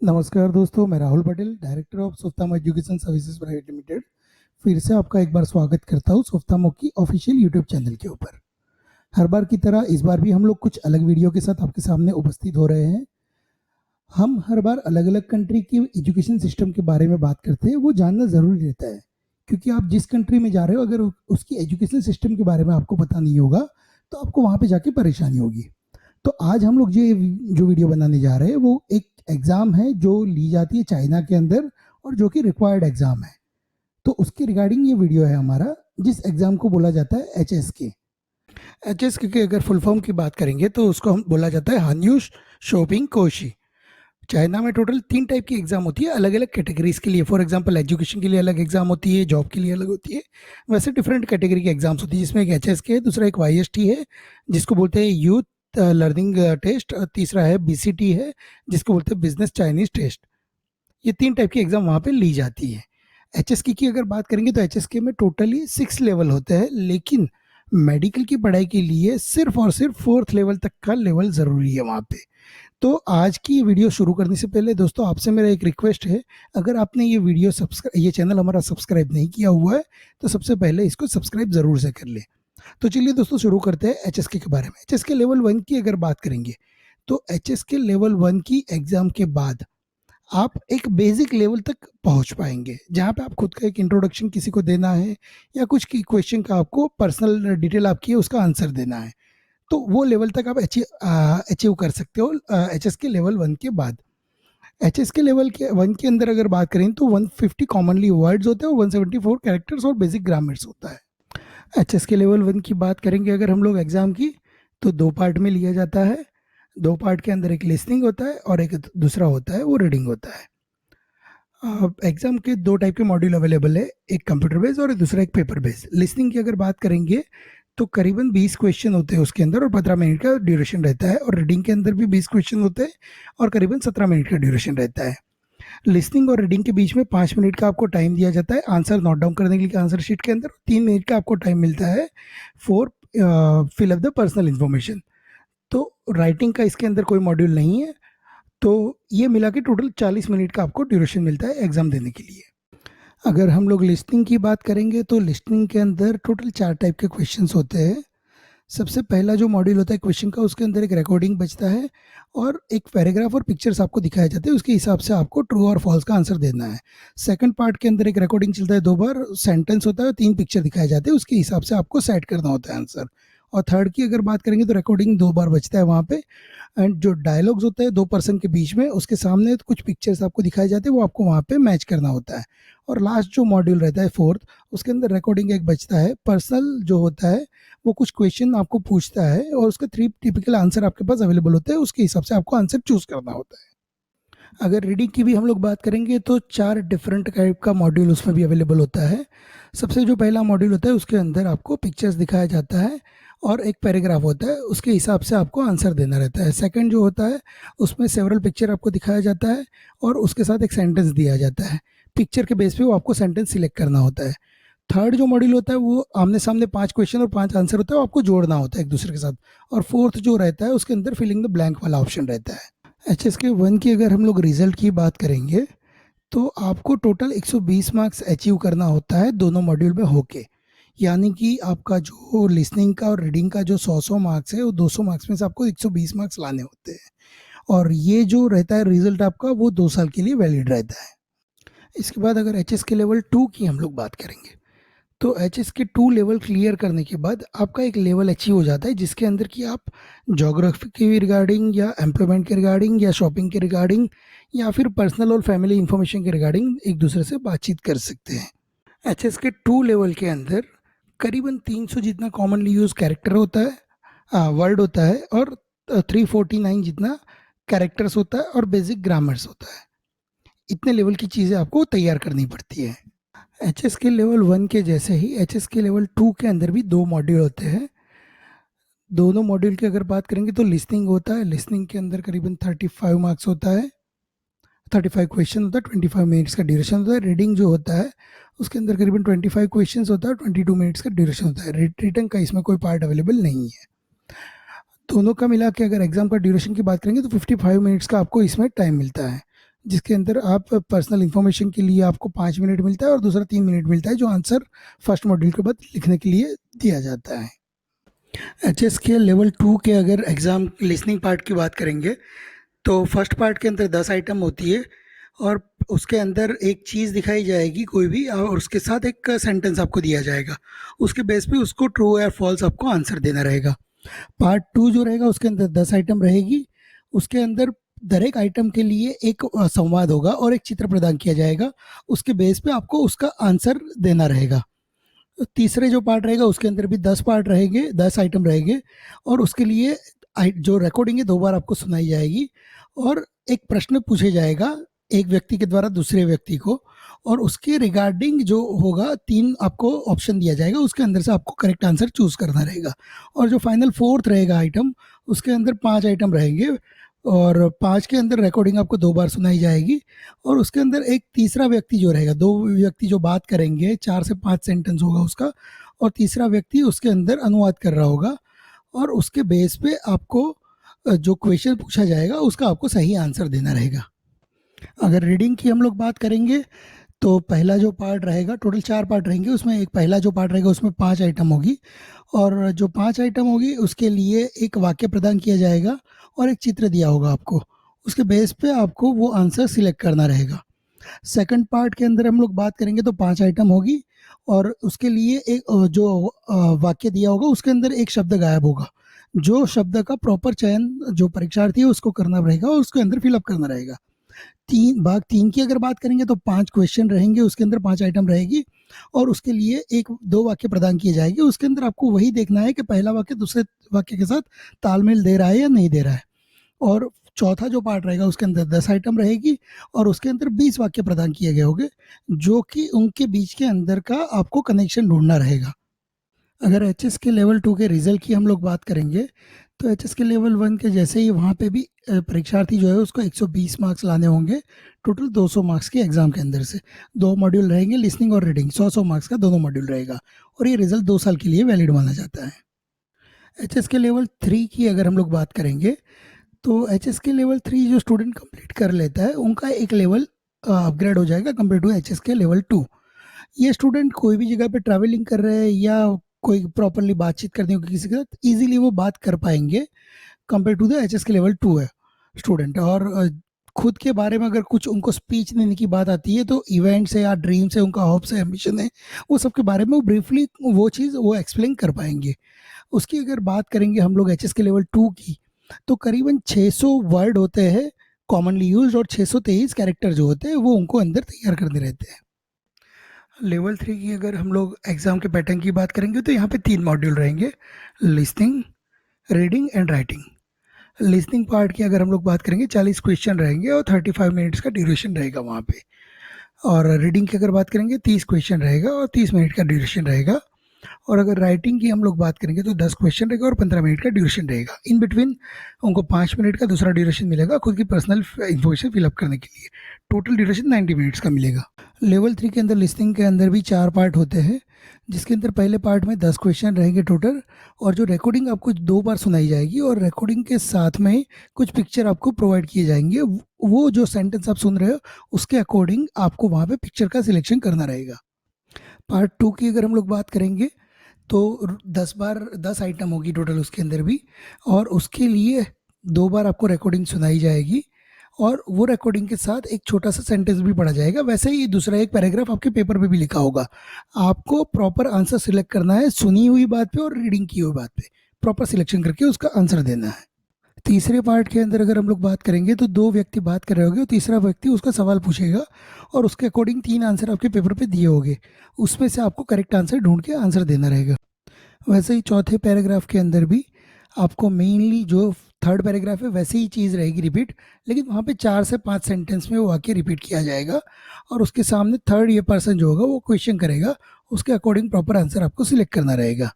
नमस्कार दोस्तों, मैं Rahul Patel, director of Softamo education services private limited. फिर से आपका एक बार स्वागत करता हूँ सोफ्तामो की ऑफिशियल यूट्यूब चैनल के ऊपर। हर बार की तरह इस बार भी हम लोग कुछ अलग वीडियो के साथ आपके सामने उपस्थित हो रहे हैं। हम हर बार अलग अलग कंट्री की एजुकेशन सिस्टम के बारे में बात करते हैं। वो जानना ज़रूरी रहता है, क्योंकि आप जिस कंट्री में जा रहे हो, अगर उसकी एजुकेशन सिस्टम के बारे में आपको पता नहीं होगा तो आपको वहाँ पे जाके परेशानी होगी। तो आज हम लोग जो वीडियो बनाने जा रहे हैं वो एक एग्ज़ाम है जो ली जाती है चाइना के अंदर, और जो कि रिक्वायर्ड एग्ज़ाम है। तो उसके रिगार्डिंग ये वीडियो है हमारा, जिस एग्ज़ाम को बोला जाता है HSK। HSK की अगर फुल फॉर्म की बात करेंगे तो उसको हम बोला जाता है हान्यू शॉपिंग कोशी। चाइना में टोटल 3 टाइप की एग्ज़ाम होती है अलग अलग कैटेगरीज के लिए। फॉर एग्जांपल एजुकेशन के लिए अलग एग्ज़ाम होती है, जॉब के लिए अलग होती है। वैसे डिफरेंट कैटेगरी की एग्ज़ाम्स होती है, जिसमें एक HSK है, दूसरा एक YST है जिसको बोलते हैं यूथ लर्निंग टेस्ट, और तीसरा है BCT है जिसको बोलते हैं बिजनेस चाइनीज टेस्ट। ये 3 टाइप की एग्ज़ाम वहाँ पे ली जाती है। HSK की अगर बात करेंगे तो HSK में टोटली 6 लेवल होते हैं, लेकिन मेडिकल की पढ़ाई के लिए सिर्फ और सिर्फ 4th लेवल तक का लेवल ज़रूरी है वहाँ पे। तो आज की वीडियो शुरू करने से पहले दोस्तों आपसे मेरा एक रिक्वेस्ट है, अगर आपने ये चैनल हमारा सब्सक्राइब नहीं किया हुआ है तो सबसे पहले इसको सब्सक्राइब ज़रूर से कर ले। तो चलिए दोस्तों शुरू करते हैं HSK के बारे में। HSK लेवल 1 की अगर बात करेंगे तो HSK लेवल 1 की एग्ज़ाम के बाद आप एक बेसिक लेवल तक पहुंच पाएंगे, जहां पे आप खुद का एक इंट्रोडक्शन किसी को देना है, या कुछ की क्वेश्चन का आपको पर्सनल डिटेल आपकी है उसका आंसर देना है। तो वो लेवल तक आप अचीव कर सकते हो HSK लेवल 1 के बाद। HSK लेवल के 1 के अंदर अगर बात करें तो 150 कॉमनली वर्ड्स होते हैं और 174 कैरेक्टर्स और बेसिक ग्रामर्स होता है। HSK लेवल 1 की बात करेंगे अगर हम लोग एग्ज़ाम की, तो 2 पार्ट में लिया जाता है। 2 पार्ट के अंदर एक लिसनिंग होता है और एक दूसरा होता है वो रीडिंग होता है। एग्ज़ाम के 2 टाइप के मॉड्यूल अवेलेबल है, एक कंप्यूटर बेस्ड और दूसरा एक पेपर बेस्ड। लिसनिंग की अगर बात करेंगे तो करीबन 20 क्वेश्चन होते हैं उसके अंदर और 15 मिनट का ड्यूरेशन रहता है, और रीडिंग के अंदर भी 20 क्वेश्चन होते हैं और करीबन 17 मिनट का ड्यूरेशन रहता है। लिसनिंग और रीडिंग के बीच में 5 मिनट का आपको टाइम दिया जाता है आंसर नोट डाउन करने के लिए आंसर शीट के अंदर। 3 मिनट का आपको टाइम मिलता है for fill up the personal information. तो राइटिंग का इसके अंदर कोई मॉड्यूल नहीं है। तो ये मिला के टोटल 40 मिनट का आपको ड्यूरेशन मिलता है एग्ज़ाम देने के लिए। अगर हम लोग लिसनिंग की बात करेंगे तो लिसनिंग के अंदर टोटल 4 टाइप के क्वेश्चंस होते हैं। सबसे पहला जो मॉड्यूल होता है क्वेश्चन का, उसके अंदर एक रिकॉर्डिंग बचता है और एक पैराग्राफ और पिक्चर्स आपको दिखाए जाते हैं, उसके हिसाब से आपको ट्रू और फॉल्स का आंसर देना है। सेकंड पार्ट के अंदर एक रिकॉर्डिंग चलता है, 2 बार सेंटेंस होता है और 3 पिक्चर दिखाए जाते हैं, उसके हिसाब से आपको सेट करना होता है आंसर। और थर्ड की अगर बात करेंगे तो रिकॉर्डिंग 2 बार बचता है वहाँ पे, एंड जो डायलॉग्स होते हैं 2 पर्सन के बीच में, उसके सामने तो कुछ पिक्चर्स आपको दिखाए जाते हैं, वो आपको वहाँ पे मैच करना होता है। और लास्ट जो मॉड्यूल रहता है फोर्थ, उसके अंदर रिकॉर्डिंग एक बचता है, पर्सनल जो होता है वो कुछ क्वेश्चन आपको पूछता है और उसके 3 टिपिकल आंसर आपके पास अवेलेबल होते हैं, उसके हिसाब से आपको आंसर चूज करना होता है। अगर रीडिंग की भी हम लोग बात करेंगे तो 4 डिफरेंट टाइप का मॉड्यूल उसमें भी अवेलेबल होता है। सबसे जो पहला मॉड्यूल होता है उसके अंदर आपको पिक्चर्स दिखाया जाता है और एक पैराग्राफ होता है, उसके हिसाब से आपको आंसर देना रहता है। सेकंड जो होता है उसमें सेवरल पिक्चर आपको दिखाया जाता है और उसके साथ एक सेंटेंस दिया जाता है। पिक्चर के बेस पे वो आपको सेंटेंस सिलेक्ट करना होता है। थर्ड जो मॉड्यूल होता है वो आमने सामने 5 क्वेश्चन और 5 आंसर होता है, वो आपको जोड़ना होता है एक दूसरे के साथ। और फोर्थ जो रहता है उसके अंदर फिलिंग द ब्लैंक वाला ऑप्शन रहता है। HSK 1 की अगर हम लोग रिजल्ट की बात करेंगे तो आपको टोटल 120 मार्क्स अचीव करना होता है दोनों मॉड्यूल में होके। यानी कि आपका जो लिसनिंग का और रीडिंग का जो 100 मार्क्स है वो 200 मार्क्स में से आपको 120 मार्क्स लाने होते हैं, और ये जो रहता है रिजल्ट आपका वो 2 साल के लिए वैलिड रहता है। इसके बाद अगर HSK लेवल 2 की हम लोग बात करेंगे तो HSK 2 लेवल क्लियर करने के बाद आपका एक लेवल अचीव हो जाता है, जिसके अंदर कि आप जोग्राफी के रिगार्डिंग या एम्प्लॉयमेंट के रिगार्डिंग या शॉपिंग के रिगार्डिंग या फिर पर्सनल और फैमिली इंफॉर्मेशन के रिगार्डिंग एक दूसरे से बातचीत कर सकते हैं। HSK 2 लेवल के अंदर करीबन 300 जितना कॉमनली यूज कैरेक्टर होता है, वर्ड होता है, और 349 जितना कैरेक्टर्स होता है और बेसिक ग्रामर्स होता है। इतने लेवल की चीज़ें आपको तैयार करनी पड़ती है। HSK लेवल 1 के जैसे ही HSK लेवल 2 के अंदर भी 2 मॉड्यूल होते हैं। दोनों मॉड्यूल की अगर बात करेंगे तो लिसनिंग होता है, लिसनिंग के अंदर करीबन 35 मार्क्स होता है, 35 क्वेश्चन होता है, 25 मिनट्स का ड्यूरेशन होता है। रीडिंग जो होता है उसके अंदर करीबन 25 क्वेश्चन होता है, 22 मिनट्स का ड्यूरेशन होता है। रिटर्न का इसमें कोई पार्ट अवेलेबल नहीं है। दोनों का मिला के अगर एग्जाम का ड्यूरेशन की बात करेंगे तो 55 मिनट्स का आपको इसमें टाइम मिलता है, जिसके अंदर आप पर्सनल इंफॉर्मेशन के लिए आपको 5 मिनट मिलता है और दूसरा 3 मिनट मिलता है, जो आंसर फर्स्ट मॉड्यूल के बाद लिखने के लिए दिया जाता है। एचएस के लेवल 2 के अगर एग्ज़ाम लिसनिंग पार्ट की बात करेंगे तो फर्स्ट पार्ट के अंदर 10 आइटम होती है और उसके अंदर एक चीज़ दिखाई जाएगी कोई भी, और उसके साथ एक सेंटेंस आपको दिया जाएगा। उसके बेस पे उसको ट्रू या फॉल्स आपको आंसर देना रहेगा। पार्ट 2 जो रहेगा उसके अंदर 10 आइटम रहेगी। उसके अंदर हर एक आइटम के लिए एक संवाद होगा और एक चित्र प्रदान किया जाएगा। उसके बेस पे आपको उसका आंसर देना रहेगा। तीसरे जो पार्ट रहेगा उसके अंदर भी 10 पार्ट रहेंगे, 10 आइटम रहेंगे और उसके लिए जो रिकॉर्डिंग है 2 बार आपको सुनाई जाएगी और एक प्रश्न पूछे जाएगा एक व्यक्ति के द्वारा दूसरे व्यक्ति को, और उसके रिगार्डिंग जो होगा 3 आपको ऑप्शन दिया जाएगा, उसके अंदर से आपको करेक्ट आंसर चूज़ करना रहेगा। और जो फाइनल 4th रहेगा आइटम, उसके अंदर 5 आइटम रहेंगे और 5 के अंदर रिकॉर्डिंग आपको 2 बार सुनाई जाएगी और उसके अंदर एक तीसरा व्यक्ति जो रहेगा, 2 व्यक्ति जो बात करेंगे, 4 से 5 सेंटेंस होगा उसका, और तीसरा व्यक्ति उसके अंदर अनुवाद कर रहा होगा और उसके बेस पे आपको जो क्वेश्चन पूछा जाएगा उसका आपको सही आंसर देना रहेगा। अगर रीडिंग की हम लोग बात करेंगे तो पहला जो पार्ट रहेगा, टोटल 4 पार्ट रहेंगे, उसमें एक पहला जो पार्ट रहेगा उसमें 5 आइटम होगी और जो 5 आइटम होगी उसके लिए एक वाक्य प्रदान किया जाएगा और एक चित्र दिया होगा आपको। उसके बेस पे आपको वो आंसर सिलेक्ट करना रहेगा। सेकंड पार्ट के अंदर हम लोग बात करेंगे तो 5 आइटम होगी और उसके लिए एक जो वाक्य दिया होगा उसके अंदर एक शब्द गायब होगा। जो शब्द का प्रॉपर चयन जो परीक्षार्थी है उसको करना रहेगा और उसके अंदर फिलअप करना रहेगा। भाग 3 की अगर बात करेंगे तो 5 क्वेश्चन रहेंगे, उसके अंदर 5 आइटम रहेगी और उसके लिए 1-2 वाक्य प्रदान किए जाएंगे। उसके अंदर आपको वही देखना है कि पहला वाक्य दूसरे वाक्य के साथ तालमेल दे रहा है या नहीं दे रहा है। और चौथा जो पार्ट रहेगा उसके अंदर 10 आइटम रहेगी और उसके अंदर 20 वाक्य प्रदान किए गए होंगे, जो कि उनके बीच के अंदर का आपको कनेक्शन ढूंढना रहेगा। अगर एचएस के लेवल 2 के रिजल्ट की हम लोग बात करेंगे तो एचएस के लेवल 1 के जैसे ही वहाँ पे भी परीक्षार्थी जो है उसको 120 मार्क्स लाने होंगे टोटल 200 मार्क्स के एग्जाम के अंदर से। 2 मॉड्यूल रहेंगे, लिसनिंग और रीडिंग, 100 मार्क्स का दोनों मॉड्यूल रहेगा और ये रिजल्ट 2 साल के लिए वैलिड माना जाता है। एचएस के लेवल 3 की अगर हम लोग बात करेंगे तो एचएस के लेवल 3 जो स्टूडेंट कंप्लीट कर लेता है उनका एक लेवल अपग्रेड हो जाएगा कंपेयर टू एचएस के लेवल 2। ये स्टूडेंट कोई भी जगह पे ट्रैवलिंग कर रहे हैं या कोई प्रॉपरली बातचीत करनी होगी किसी के साथ, इजीली वो बात कर पाएंगे कंपेयर टू द एचएस के लेवल 2 है स्टूडेंट। और खुद के बारे में अगर कुछ उनको स्पीच देने की बात आती है तो इवेंट्स है या ड्रीम्स है, उनका होप्स है, एम्बिशन है, वो सब के बारे में वो ब्रीफली वो चीज़ वो एक्सप्लेन कर पाएंगे। उसकी अगर बात करेंगे हम लोग एचएस के लेवल 2 की तो करीबन 600 वर्ड होते हैं कॉमनली यूज्ड और 623 कैरेक्टर जो होते हैं वो उनको अंदर तैयार करने रहते हैं। लेवल 3 की अगर हम लोग एग्ज़ाम के पैटर्न की बात करेंगे तो यहाँ पे 3 मॉड्यूल रहेंगे, listening, reading and writing. Listening part की अगर हम लोग बात करेंगे 40 क्वेश्चन रहेंगे और 35 मिनट्स का ड्यूरेशन रहेगा वहाँ पे। और रीडिंग की अगर बात करेंगे 30 क्वेश्चन रहेगा और 30 मिनट का ड्यूरेशन रहेगा। और अगर राइटिंग की हम लोग बात करेंगे तो 10 क्वेश्चन रहेगा और 15 मिनट का ड्यूरेशन रहेगा। इन बिटवीन उनको 5 मिनट का दूसरा ड्यूरेशन मिलेगा खुद की पर्सनल इन्फॉर्मेशन फिलअप करने के लिए। टोटल ड्यूरेशन 90 मिनट्स का मिलेगा। लेवल 3 के अंदर लिसनिंग के अंदर भी 4 पार्ट होते हैं, जिसके अंदर पहले पार्ट में 10 क्वेश्चन रहेंगे टोटल और जो रिकॉर्डिंग आपको 2 बार सुनाई जाएगी और रिकॉर्डिंग के साथ में कुछ पिक्चर आपको प्रोवाइड किए जाएंगे। वो जो सेंटेंस आप सुन रहे हो उसके अकॉर्डिंग आपको वहाँ पे पिक्चर का सिलेक्शन करना रहेगा। पार्ट 2 की अगर हम लोग बात करेंगे तो 10 आइटम होगी टोटल उसके अंदर भी, और उसके लिए 2 बार आपको रिकॉर्डिंग सुनाई जाएगी और वो रिकॉर्डिंग के साथ एक छोटा सा सेंटेंस भी पढ़ा जाएगा। वैसे ही दूसरा एक पैराग्राफ आपके पेपर पे भी लिखा होगा। आपको प्रॉपर आंसर सिलेक्ट करना है सुनी हुई बात पे और रीडिंग की हुई बात पे, प्रॉपर सिलेक्शन करके उसका आंसर देना है। तीसरे पार्ट के अंदर अगर हम लोग बात करेंगे तो 2 व्यक्ति बात कर रहे होंगे और तीसरा व्यक्ति उसका सवाल पूछेगा और उसके अकॉर्डिंग 3 आंसर आपके पेपर पे दिए होंगे, उसमें से आपको करेक्ट आंसर ढूंढ के आंसर देना रहेगा। वैसे ही चौथे पैराग्राफ के अंदर भी आपको मेनली जो थर्ड पैराग्राफ है वैसे ही चीज़ रहेगी रिपीट, लेकिन वहाँ पे 4 से 5 सेंटेंस में वो वाक्य रिपीट किया जाएगा और उसके सामने थर्ड ये पर्सन जो होगा वो क्वेश्चन करेगा, उसके अकॉर्डिंग प्रॉपर आंसर आपको सिलेक्ट करना रहेगा।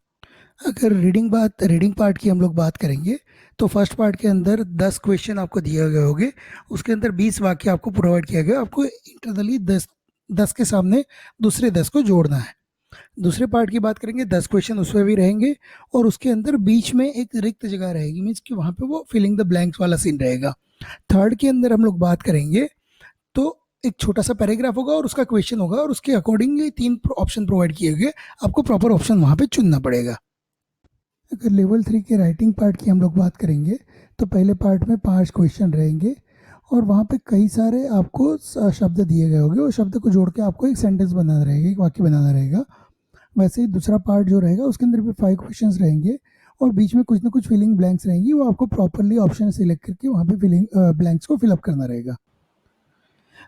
अगर रीडिंग पार्ट की हम लोग बात करेंगे तो फर्स्ट पार्ट के अंदर 10 क्वेश्चन आपको दिए गए होंगे, उसके अंदर 20 वाक्य आपको प्रोवाइड किया गया, आपको इंटरनली 10 के सामने दूसरे 10 को जोड़ना है। दूसरे पार्ट की बात करेंगे 10 क्वेश्चन उसमें भी रहेंगे और उसके अंदर बीच में एक रिक्त जगह रहेगी, मीन्स कि वहाँ पे वो फिलिंग द ब्लैंक्स वाला सीन रहेगा। थर्ड के अंदर हम लोग बात करेंगे एक छोटा सा पैराग्राफ होगा और उसका क्वेश्चन होगा और उसके अकॉर्डिंगली 3 ऑप्शन प्रोवाइड किए गए, आपको प्रॉपर ऑप्शन वहाँ पे चुनना पड़ेगा। अगर लेवल 3 के राइटिंग पार्ट की हम लोग बात करेंगे तो पहले पार्ट में 5 क्वेश्चन रहेंगे और वहाँ पे कई सारे आपको शब्द दिए गए होंगे और शब्द को जोड़ के आपको एक सेंटेंस बनाना रहेगा, एक वाक्य बनाना रहेगा। वैसे ही दूसरा पार्ट जो रहेगा उसके अंदर भी 5 क्वेश्चंस रहेंगे और बीच में कुछ ना कुछ फिलिंग ब्लैंक्स रहेंगी, वो आपको प्रॉपरली ऑप्शन सिलेक्ट करके वहाँ पे फिलिंग ब्लैंक्स को फिलअप करना रहेगा।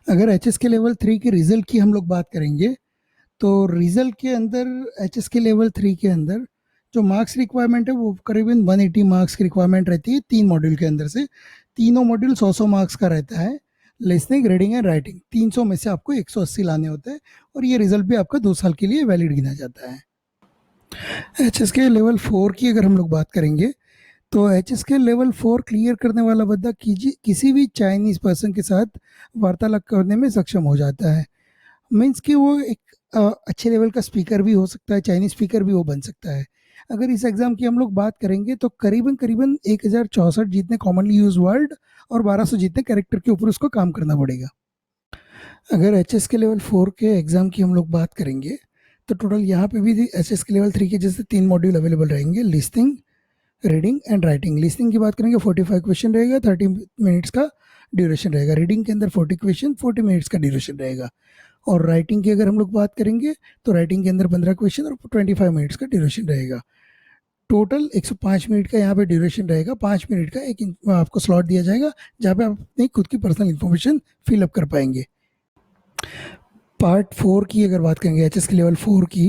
अगर एच के लेवल 3 के रिजल्ट की हम लोग बात करेंगे तो रिजल्ट के अंदर एच के लेवल 3 के अंदर जो मार्क्स रिक्वायरमेंट है वो करीबन 180 मार्क्स की रिक्वायरमेंट रहती है 3 मॉड्यूल के अंदर से। तीनों मॉड्यूल 100 मार्क्स का रहता है। लिसनिंग, रीडिंग एंड राइटिंग 300 में से आपको 180 लाने होते हैं और ये रिजल्ट भी आपका 2 साल के लिए वैलिड गिना जाता है। एच के लेवल 4 की अगर हम लोग बात करेंगे तो एच के लेवल 4 क्लियर करने वाला बंदा किसी भी चाइनीज़ पर्सन के साथ वार्तालाप करने में सक्षम हो जाता है। मीन्स कि वो एक अच्छे लेवल का स्पीकर भी हो सकता है, चाइनीज़ स्पीकर भी वो बन सकता है। अगर इस एग्ज़ाम की हम लोग बात करेंगे तो करीबन करीबन 1064 जितने कॉमनली यूज वर्ड और 1200 जितने कैरेक्टर के ऊपर उसको काम करना पड़ेगा। अगर एच के लेवल 4 के एग्ज़ाम की हम लोग बात करेंगे तो टोटल यहाँ पे भी एच के लेवल 3 के जैसे 3 मॉड्यूल अवेलेबल रहेंगे, listening, reading and writing. Listening की बात करेंगे 45 क्वेश्चन रहेगा, 30 मिनट्स का ड्यूरेशन रहेगा। रीडिंग के अंदर 40 क्वेश्चन, 40 मिनट्स का ड्यूरेशन रहेगा। और राइटिंग की अगर हम लोग बात करेंगे तो राइटिंग के अंदर 15 क्वेश्चन और 25 मिनट्स का ड्यूरेशन रहेगा। टोटल 105 मिनट का यहाँ पे ड्यूरेशन रहेगा। 5 मिनट का एक आपको स्लॉट दिया जाएगा जहाँ पे आप अपनी खुद की पर्सनल इन्फॉर्मेशन फिलअप कर पाएंगे। पार्ट 4 की अगर बात करेंगे एच के लेवल 4 की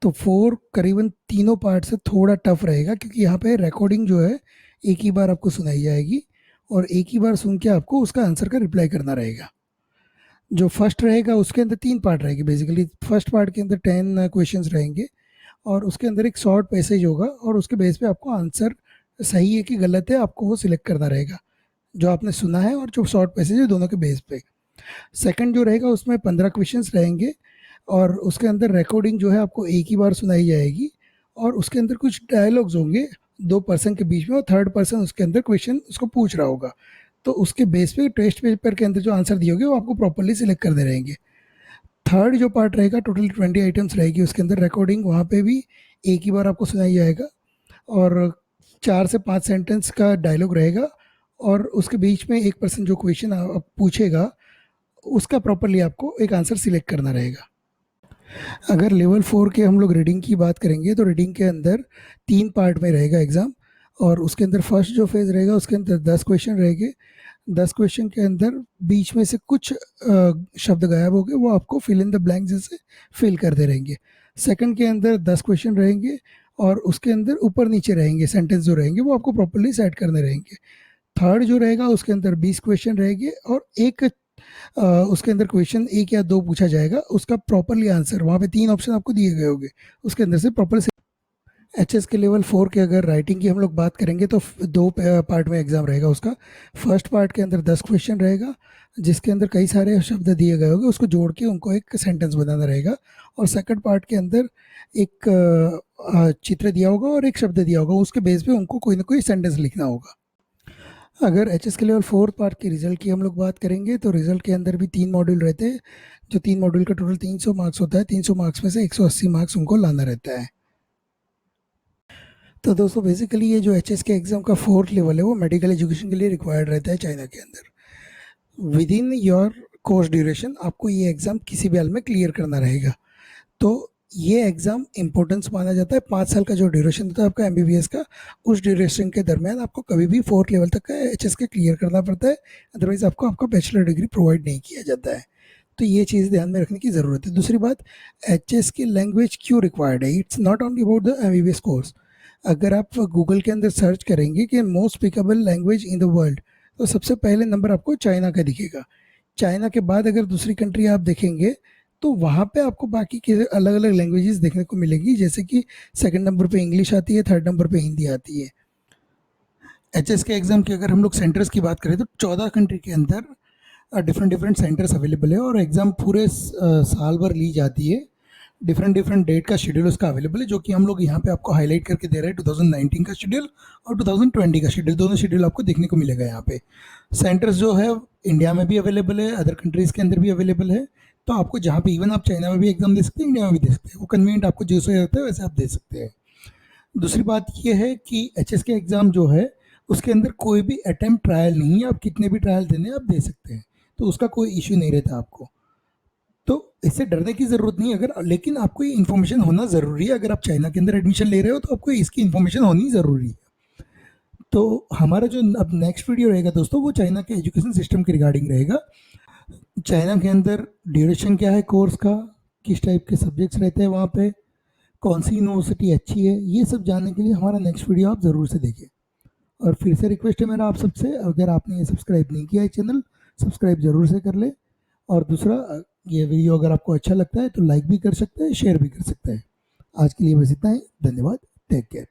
तो 4 करीबन तीनों पार्ट से थोड़ा टफ रहेगा क्योंकि यहाँ पे रिकॉर्डिंग जो है एक ही बार आपको सुनाई जाएगी और एक ही बार सुन के आपको उसका आंसर का रिप्लाई करना रहेगा। जो फर्स्ट रहेगा उसके अंदर 3 पार्ट रहेगी बेसिकली। फर्स्ट पार्ट के अंदर 10 क्वेश्चंस रहेंगे और उसके अंदर एक शॉर्ट पैसेज होगा और उसके बेस पे आपको आंसर सही है कि गलत है आपको वो सिलेक्ट करना रहेगा, जो आपने सुना है और जो शॉर्ट पैसेज है दोनों के बेस पे। सेकंड जो रहेगा उसमें 15 क्वेश्चंस रहेंगे और उसके अंदर रिकॉर्डिंग जो है आपको एक ही बार सुनाई जाएगी और उसके अंदर कुछ डायलॉग्स होंगे 2 पर्सन के बीच में और थर्ड पर्सन उसके अंदर क्वेश्चन उसको पूछ रहा होगा। तो उसके बेस पे टेस्ट पेपर के अंदर जो आंसर दिए होंगे वो आपको प्रॉपरली सिलेक्ट करने रहेंगे। थर्ड जो पार्ट रहेगा टोटल 20 आइटम्स रहेगी, उसके अंदर रिकॉर्डिंग वहाँ पे भी एक ही बार आपको सुनाई जाएगा और 4 से 5 सेंटेंस का डायलॉग रहेगा और उसके बीच में एक पर्सन जो क्वेश्चन पूछेगा उसका प्रॉपरली आपको एक आंसर सिलेक्ट करना रहेगा। अगर लेवल 4 के हम लोग रीडिंग की बात करेंगे तो रीडिंग के अंदर 3 पार्ट में रहेगा एग्ज़ाम और उसके अंदर फर्स्ट जो फेज़ रहेगा उसके अंदर 10 क्वेश्चन रहेंगे। 10 क्वेश्चन के अंदर बीच में से कुछ शब्द गायब हो गए, वो आपको फिल इन द ब्लैंक जैसे फिल करते रहेंगे। सेकंड के अंदर 10 क्वेश्चन रहेंगे और उसके अंदर ऊपर नीचे रहेंगे सेंटेंस जो रहेंगे वो आपको प्रॉपरली सेट करने रहेंगे। थर्ड जो रहेगा उसके अंदर 20 क्वेश्चन रहेंगे और एक उसके अंदर क्वेश्चन 1 या 2 पूछा जाएगा, उसका प्रॉपरली आंसर वहाँ पे 3 ऑप्शन आपको दिए गए होंगे, उसके अंदर से प्रॉपर से। एच के लेवल 4 के अगर राइटिंग की हम लोग बात करेंगे तो 2 पार्ट में एग्ज़ाम रहेगा उसका। फर्स्ट पार्ट के अंदर 10 क्वेश्चन रहेगा जिसके अंदर कई सारे शब्द दिए गए होंगे, उसको जोड़ के उनको एक सेंटेंस बनाना रहेगा और सेकंड पार्ट के अंदर एक चित्र दिया होगा और एक शब्द दिया होगा, उसके बेस पे उनको कोई ना कोई सेंटेंस लिखना होगा। अगर एच के लेवल 4 पार्ट के रिजल्ट की हम लोग बात करेंगे तो रिजल्ट के अंदर भी 3 मॉड्यूल रहते हैं, जो 3 मॉड्यूल का टोटल 300 मार्क्स होता है। 300 मार्क्स में से 180 मार्क्स उनको लाना रहता है। तो दोस्तों बेसिकली ये जो एच के एग्ज़ाम का 4th लेवल है वो मेडिकल एजुकेशन के लिए रिक्वायर्ड रहता है चाइना के अंदर। With in your course duration आपको ये एग्ज़ाम किसी भी हाल में क्लियर करना रहेगा। तो ये एग्ज़ाम इंपॉर्टेंस माना जाता है। 5 साल का जो ड्यूरेशन होता है आपका एमबीबीएस का, उस ड्यूरेशन के दरमियान आपको कभी भी 4th लेवल तक का एचएस के क्लियर करना पड़ता है, अदरवाइज़ आपको आपका बैचलर डिग्री प्रोवाइड नहीं किया जाता है। तो ये चीज़ ध्यान में रखने की ज़रूरत है। दूसरी बात, एचएस की लैंग्वेज क्यों रिक्वायर्ड है? It's not only about the MBBS course. अगर आप गूगल के अंदर सर्च करेंगे कि most speakable language in the world, तो सबसे पहले नंबर आपको चाइना का दिखेगा। चाइना के बाद अगर दूसरी कंट्री आप देखेंगे तो वहाँ पे आपको बाकी के अलग अलग लैंग्वेजेस देखने को मिलेगी, जैसे कि सेकंड नंबर पे इंग्लिश आती है, थर्ड नंबर पे हिंदी आती है। एचएस के एग्ज़ाम की अगर हम लोग सेंटर्स की बात करें तो 14 कंट्री के अंदर डिफरेंट डिफरेंट सेंटर्स अवेलेबल है और एग्ज़ाम पूरे साल भर ली जाती है। डिफरेंट डिफरेंट डेट का शेड्यूल उसका अवेलेबल है, जो कि हम लोग यहाँ पे आपको हाईलाइट करके दे रहे हैं। 2019 का शेड्यूल और 2020 का शेड्यूल, दोनों शेड्यूल आपको देखने को मिलेगा यहाँ पे। सेंटर्स जो है इंडिया में भी अवेलेबल है, अदर कंट्रीज़ के अंदर भी अवेलेबल है। तो आपको जहाँ पे इवन आप चाइना में भी एग्जाम दे सकते हैं, इंडिया में भी दे सकते हैं, वो कन्वीनियंट आपको जैसे होता है वैसे आप दे सकते हैं। दूसरी बात ये है कि एचएस के एग्ज़ाम जो है उसके अंदर कोई भी अटेम्प्ट ट्रायल नहीं है, आप कितने भी ट्रायल देने आप दे सकते हैं, तो उसका कोई इश्यू नहीं रहता आपको। तो इससे डरने की ज़रूरत नहीं है, अगर लेकिन आपको ये इन्फॉर्मेशन होना ज़रूरी है। अगर आप चाइना के अंदर एडमिशन ले रहे हो तो आपको इसकी इन्फॉर्मेशन होनी ज़रूरी है। तो हमारा जो अब नेक्स्ट वीडियो रहेगा दोस्तों, वो चाइना के एजुकेशन सिस्टम के रिगार्डिंग रहेगा। चाइना के अंदर ड्यूरेशन क्या है कोर्स का, किस टाइप के सब्जेक्ट्स रहते हैं वहाँ पे, कौन सी यूनिवर्सिटी अच्छी है, ये सब जानने के लिए हमारा नेक्स्ट वीडियो आप ज़रूर से देखें। और फिर से रिक्वेस्ट है मेरा आप सबसे, अगर आपने ये सब्सक्राइब नहीं किया है चैनल, सब्सक्राइब ज़रूर से कर ले। और दूसरा, ये वीडियो अगर आपको अच्छा लगता है तो लाइक भी कर सकते हैं, शेयर भी कर सकते हैं। आज के लिए बस इतना ही, धन्यवाद, टेक केयर।